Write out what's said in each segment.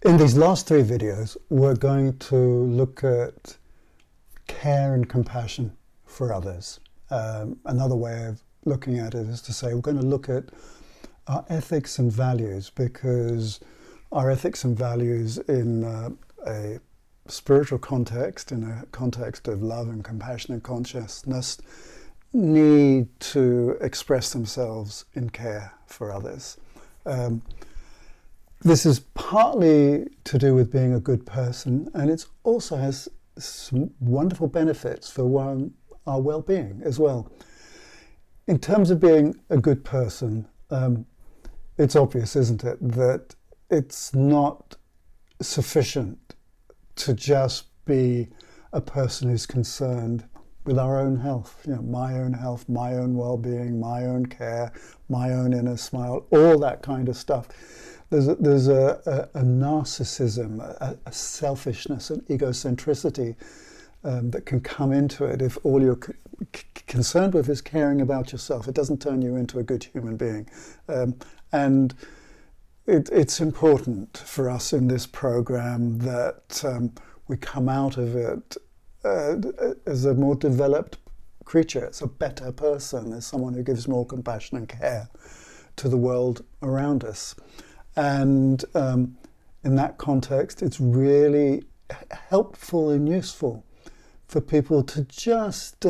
In these last three videos, we're going to look at care and compassion for others. Another way of looking at it is to say we're going to look at our ethics and values, because our ethics and values in a spiritual context, in a context of love and compassion and consciousness, need to express themselves in care for others. This is partly to do with being a good person, and it also has some wonderful benefits for our well-being as well. In terms of being a good person, it's obvious, isn't it, that it's not sufficient to just be a person who's concerned with our own health, my own health, my own well-being, my own care, my own inner smile, all that kind of stuff. There's a narcissism, a selfishness, an egocentricity that can come into it if all you're concerned with is caring about yourself. It doesn't turn you into a good human being. And it's important for us in this program that we come out of it as a more developed creature, as a better person, as someone who gives more compassion and care to the world around us. And in that context, it's really helpful and useful for people to just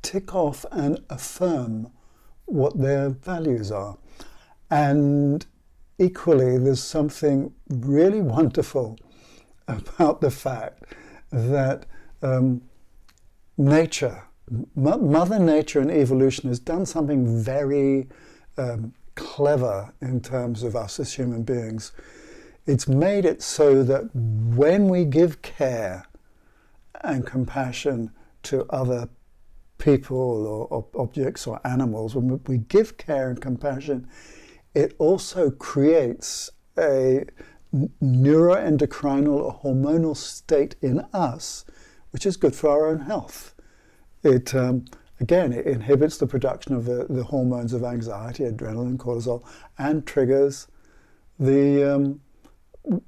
tick off and affirm what their values are. And equally, there's something really wonderful about the fact that nature, Mother Nature and evolution has done something very clever in terms of us as human beings. It's made it so that when we give care and compassion to other people or objects or animals, when we give care and compassion, it also creates a neuroendocrinal or hormonal state in us, which is good for our own health. It again, it inhibits the production of the hormones of anxiety, adrenaline, cortisol, and triggers the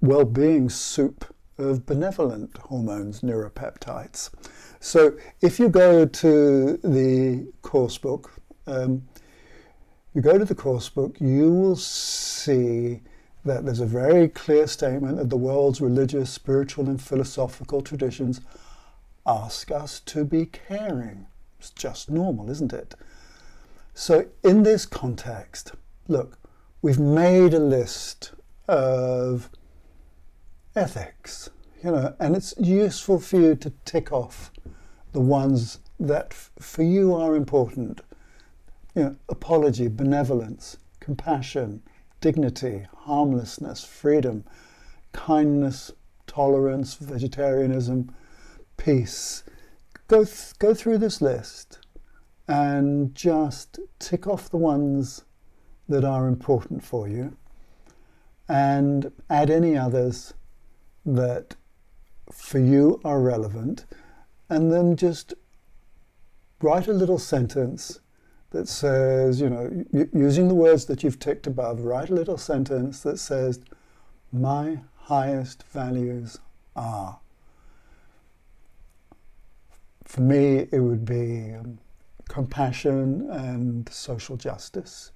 well-being soup of benevolent hormones, neuropeptides. So if you go to the course book, you will see that there's a very clear statement that the world's religious, spiritual, and philosophical traditions ask us to be caring. It's just normal, isn't it? So in this context, look, we've made a list of ethics, and it's useful for you to tick off the ones that for you are important. Apology, benevolence, compassion, dignity, harmlessness, freedom, kindness, tolerance, vegetarianism, peace. Go through this list and just tick off the ones that are important for you and add any others that for you are relevant, and then just write a little sentence that says, using the words that you've ticked above, write a little sentence that says, my highest values are. For me, it would be compassion and social justice.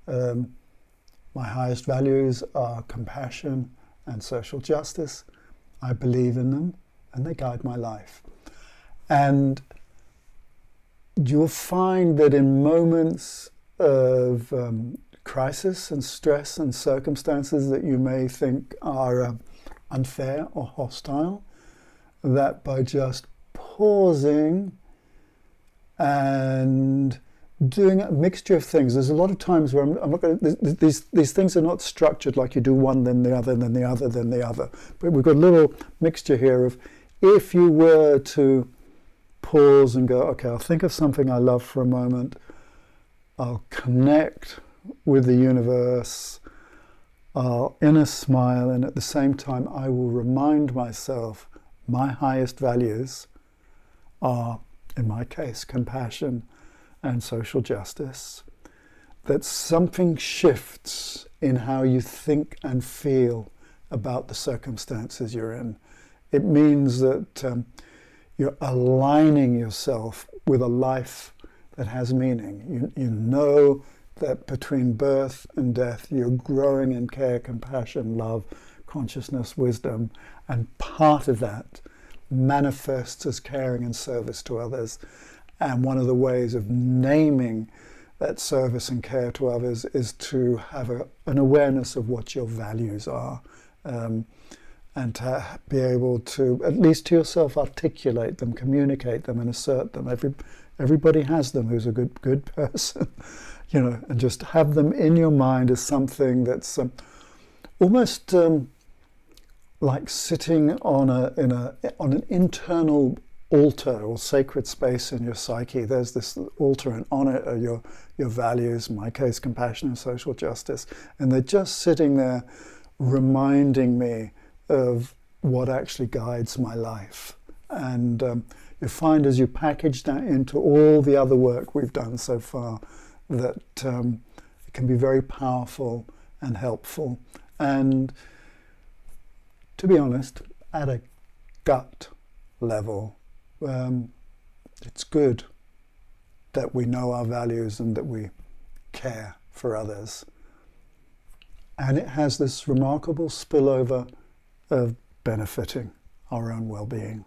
My highest values are compassion and social justice. I believe in them, and they guide my life. And you'll find that in moments of crisis and stress and circumstances that you may think are unfair or hostile, that by just pausing and doing a mixture of things. There's a lot of times where I'm not going to, these things are not structured like you do one, then the other, then the other, then the other. But we've got a little mixture here of, if you were to pause and go, okay, I'll think of something I love for a moment, I'll connect with the universe, I'll inner smile, and at the same time I will remind myself my highest values are, in my case, compassion and social justice. That something shifts in how you think and feel about the circumstances you're in. It means that you're aligning yourself with a life that has meaning. You know that between birth and death, you're growing in care, compassion, love, consciousness, wisdom, and part of that manifests as caring and service to others. And one of the ways of naming that service and care to others is to have an awareness of what your values are, and to be able to, at least to yourself, articulate them, communicate them, and assert them. Everybody has them who's a good person, and just have them in your mind as something that's almost like sitting on an internal altar or sacred space in your psyche. There's this altar, and on it are your values, in my case compassion and social justice, and they're just sitting there reminding me of what actually guides my life. And you find as you package that into all the other work we've done so far that it can be very powerful and helpful. And to be honest, at a gut level, it's good that we know our values and that we care for others. And it has this remarkable spillover of benefiting our own well-being.